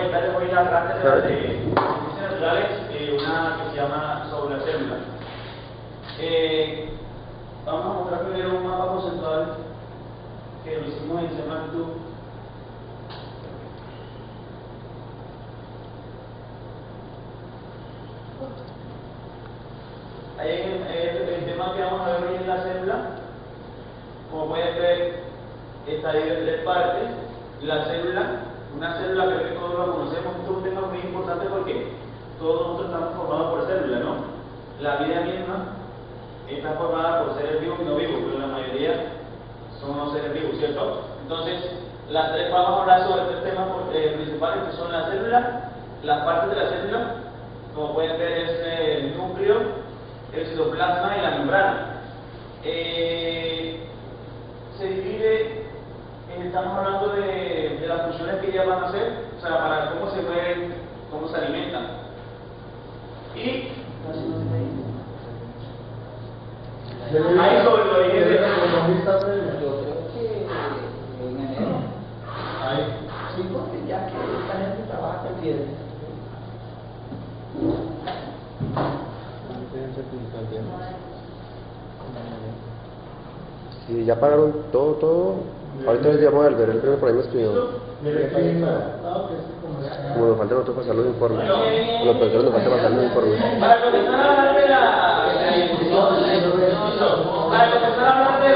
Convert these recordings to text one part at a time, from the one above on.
ahorita les voy a dar cátedra de ciencias naturales, una que se llama sobre la célula. Vamos a mostrar primero un mapa conceptual que lo hicimos en Semantú. Ahí el tema que vamos a ver hoy es la célula. Como pueden ver, está dividida en tres partes. La célula, una célula que todos la conocemos, esto es un tema muy importante porque todos nosotros estamos formados por células, ¿no? La vida misma está formada por seres vivos y no vivos, pero la mayoría son seres vivos, ¿cierto? Entonces, vamos a hablar sobre tres temas principales que son la célula, las partes de la célula, como pueden ver es el núcleo, el citoplasma y la membrana. Se divide, estamos hablando de las funciones que ellas van a hacer, o sea, para cómo se mueven, cómo se alimentan. Y ahí sobre el origen de sí, porque ya que esta gente trabaja con piedra. Sí, ya pagaron todo. Ahorita les llamo a Albert, él por ahí me escribió. Como nos falta nosotros pasar los informes. Los profesores nos falta pasar los informes. Para comenzar a hablar de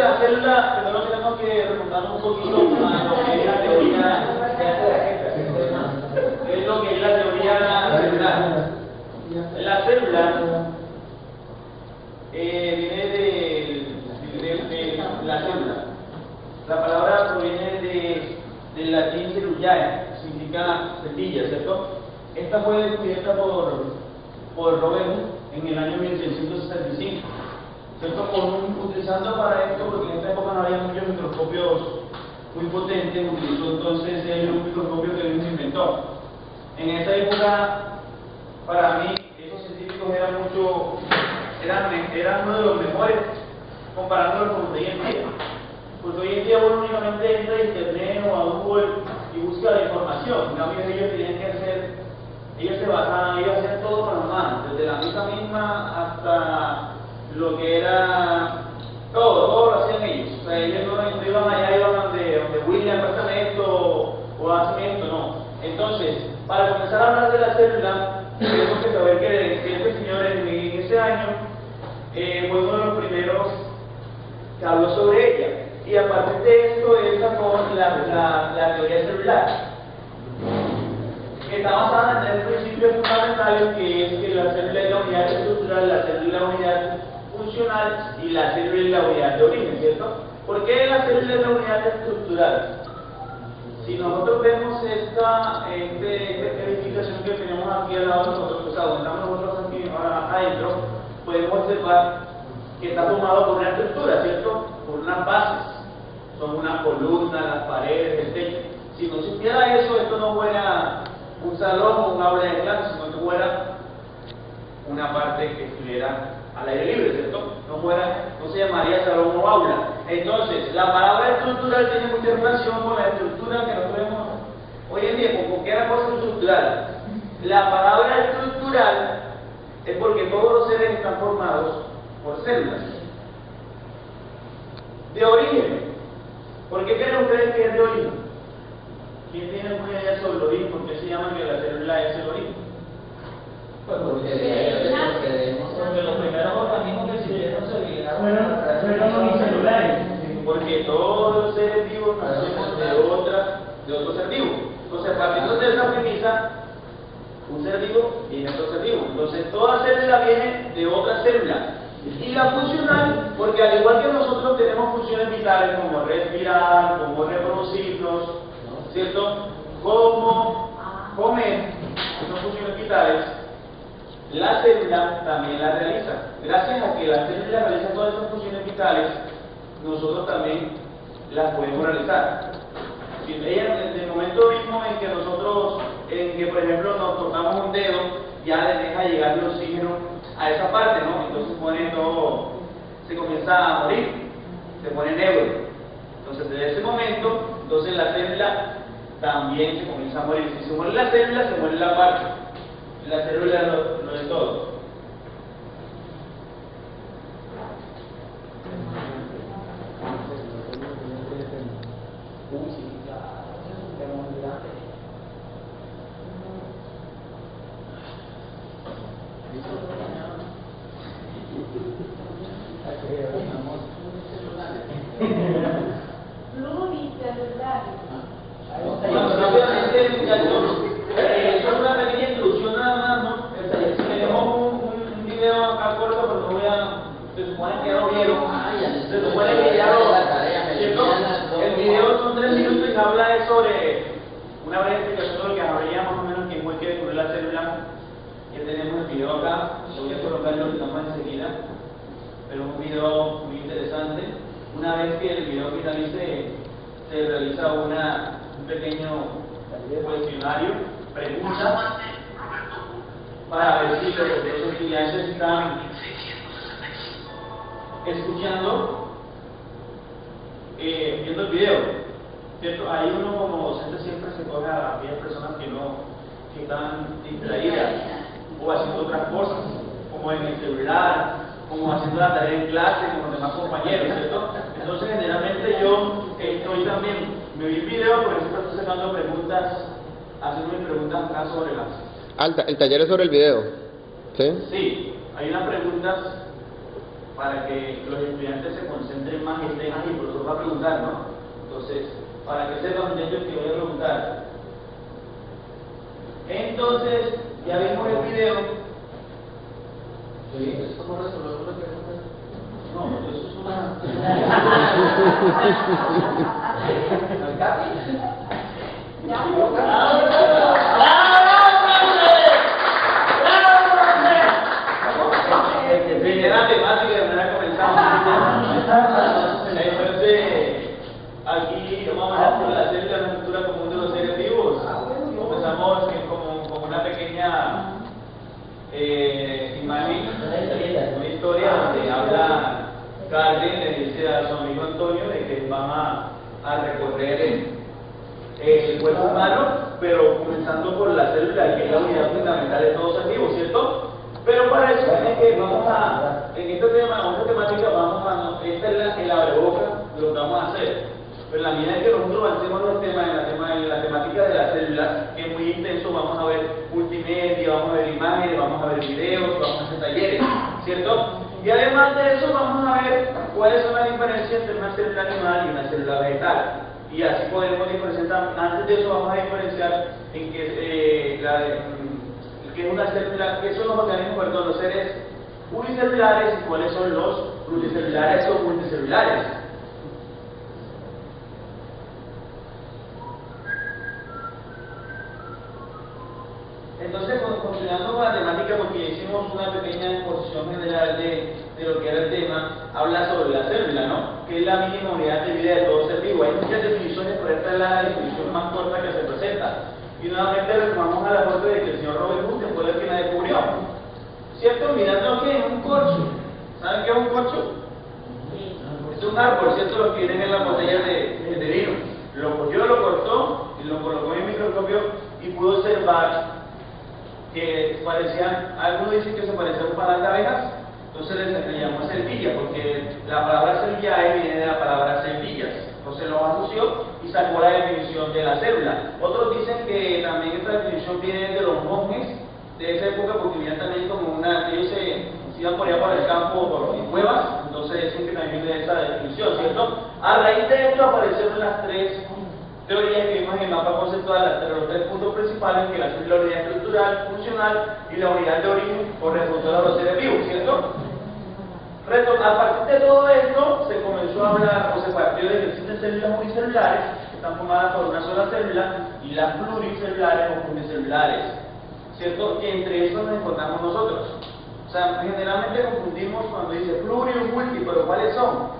la célula, primero tenemos que remontarnos un poquito a lo que es la teoría. Es lo que es la teoría celular. La célula viene de la célula. La palabra proviene del latín cellulae, significa cellilla, ¿cierto? Esta fue descubierta por Robert en el año 1665, ¿cierto? Utilizando para esto, porque en esta época no había muchos microscopios muy potentes, utilizó entonces un microscopio que él inventó. En esa época, para mí, esos científicos eran uno de los mejores comparándolos con hoy en día. Porque hoy en día uno únicamente entra a internet o a Google y busca la información. En cambio ellos se basaban, ellos hacían todo con las manos, desde la misa misma hasta lo que era todo lo hacían ellos. O sea, ellos no iban allá, iban donde William, préstame esto o hazme esto, no. Entonces, para comenzar a hablar de la célula, tenemos que saber que este señor en ese año fue uno de los primeros que habló sobre ella. Y aparte de esto, él sacó la teoría celular, que está basada en tres principios fundamentales, que es que la célula es la unidad estructural, la célula es la unidad funcional y la célula es la unidad de origen, ¿cierto? ¿Por qué la célula es la unidad estructural? Si nosotros vemos esta edificación que tenemos aquí al lado de nosotros, o sea, donde estamos nosotros aquí adentro, podemos observar que está formado por una estructura, ¿cierto? Por unas bases. Son una columna, las paredes, el techo. Si no supiera eso, esto no fuera un salón o un aula de clase, sino que fuera una parte que estuviera al aire libre, ¿cierto? No se llamaría salón o aula. Entonces, la palabra estructural tiene mucha relación con la estructura que nosotros vemos hoy en día, con cualquier cosa estructural. La palabra estructural es porque todos los seres están formados por células. De origen. ¿Por qué creen ustedes que es de origen? ¿Quién tiene muy idea sobre el origen? ¿Por qué se llama que la célula es el origen? Pues porque los primeros organismos que existieron se fueron unicelulares. Porque todos los seres vivos nacemos de otro ser vivo. Entonces, partiendo de esa premisa, un ser vivo viene otro ser vivo. Entonces, toda célula viene de otra célula. Y la funcional, porque al igual que nosotros tenemos funciones vitales como respirar, como reproducirnos, ¿cierto? Como comer, son funciones vitales, la célula también la realiza. Gracias a que la célula realiza todas esas funciones vitales, nosotros también las podemos realizar. Si ella, desde el momento mismo en que nosotros, por ejemplo, nos cortamos un dedo, ya le deja llegar el oxígeno a esa parte, ¿no? Entonces se comienza a morir, se pone negro. Entonces, desde ese momento, la célula también se comienza a morir. Si se muere la célula, se muere la parte. La célula no es todo. Rápidamente, muchachos, esto es una pequeña introducción nada más, ¿no? Tenemos un video acá corto, pero no voy a... Se supone que ya lo vieron. Se supone que ya lo... ¿cierto? El video son 3 minutos y habla sobre una breve explicación de lo que habría más o menos quién fue el que descubrió la célula. Ya tenemos el video acá, lo voy a colocarlo más enseguida, pero un video muy interesante. Una vez que el video finalice, se realiza un pequeño cuestionario, preguntas, para ver si los estudiantes están escuchando, viendo el video, ¿cierto? Ahí uno como docente siempre se coge a aquellas personas que están distraídas o haciendo otras cosas, como en el celular, como haciendo la tarea en clase con los demás compañeros, ¿cierto? Entonces generalmente yo estoy también, me vi el video, por eso estoy sacando preguntas, haciendo preguntas acá sobre las... El taller es sobre el video, ¿sí? Sí, hay unas preguntas para que los estudiantes se concentren más y estén ahí, por eso va a preguntar, ¿no? Entonces, para que sepan muchachos que voy a preguntar. Entonces, ya vimos el video. ¿Sí? ¿Cómo resolver una pregunta? No, eso es una... Primera temática de manera comenzamos. Entonces, aquí vamos a hablar sobre la célula, la estructura común de los seres vivos. Comenzamos con una pequeña imagen, una historia donde habla Carmen, le dice a su amigo Antonio de que van a recorrer el cuerpo humano, pero comenzando por la célula, que es la unidad fundamental de todo ser vivo, ¿cierto? Pero para eso es que en este tema, en esta temática, esta es el abreboca de lo que vamos a hacer. Pero en la medida que nosotros avancemos en la temática de la célula, que es muy intenso, vamos a ver multimedia, vamos a ver imágenes, vamos a ver videos, vamos a hacer talleres, ¿cierto? Y además de eso vamos a ver cuáles son las diferencias entre una célula animal y una célula vegetal. Y así podemos diferenciar, antes de eso vamos a diferenciar en que es una célula, qué son los organismos, perdón, los seres unicelulares y cuáles son los pluricelulares o multicelulares. Entonces, continuando con la temática, porque hicimos una pequeña exposición general de lo que era el tema, habla sobre la célula, ¿no? Que es la mínima unidad de vida de todo ser vivo. Hay muchas definiciones, pero esta es la definición más corta que se presenta. Y nuevamente retomamos a la fuente de que el señor Robert Hooke fue el que la descubrió. ¿Cierto? Mirando que es un corcho. ¿Saben qué es un corcho? Es un árbol, ¿cierto? Lo que vienen en la botella de vino. Lo cogió, lo cortó y lo colocó en el microscopio y pudo observar que parecían, algunos dicen que se parecía a un panal de abejas, entonces le llamó cervilla, porque la palabra cervillae viene de la palabra cervillas, entonces lo asoció y sacó la definición de la célula. Otros dicen que también esta definición viene de los monjes de esa época, porque vivían también como ellos se iban por allá por el campo, en cuevas, entonces dicen que también viene de esa definición, ¿cierto? A raíz de esto aparecieron las 3 teorías que vimos en el mapa conceptual, los 3 puntos principales, que la célula, la unidad estructural, funcional y la unidad de origen corresponde a los seres vivos, ¿cierto? A partir de todo esto se comenzó a hablar, o se partió de que existen células unicelulares, que están formadas por una sola célula, y las pluricelulares o pluricelulares, ¿cierto? Que entre eso nos encontramos nosotros. O sea, generalmente confundimos cuando dice pluri o multi, pero ¿cuáles son?